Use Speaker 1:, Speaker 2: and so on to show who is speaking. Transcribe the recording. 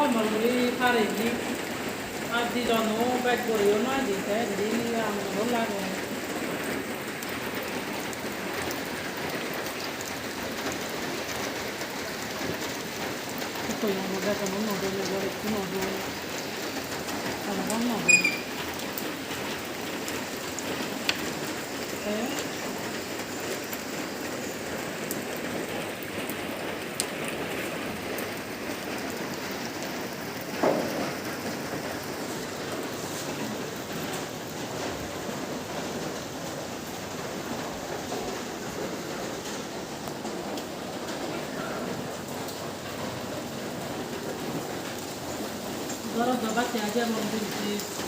Speaker 1: mà đi pha để đi đi cho nó bẹt của yếu nó gì thế để đi làm nó la rồi tôi yang mau bẹt nó rồi nó rồi nó rồi thế Loro doba ti aja mau beli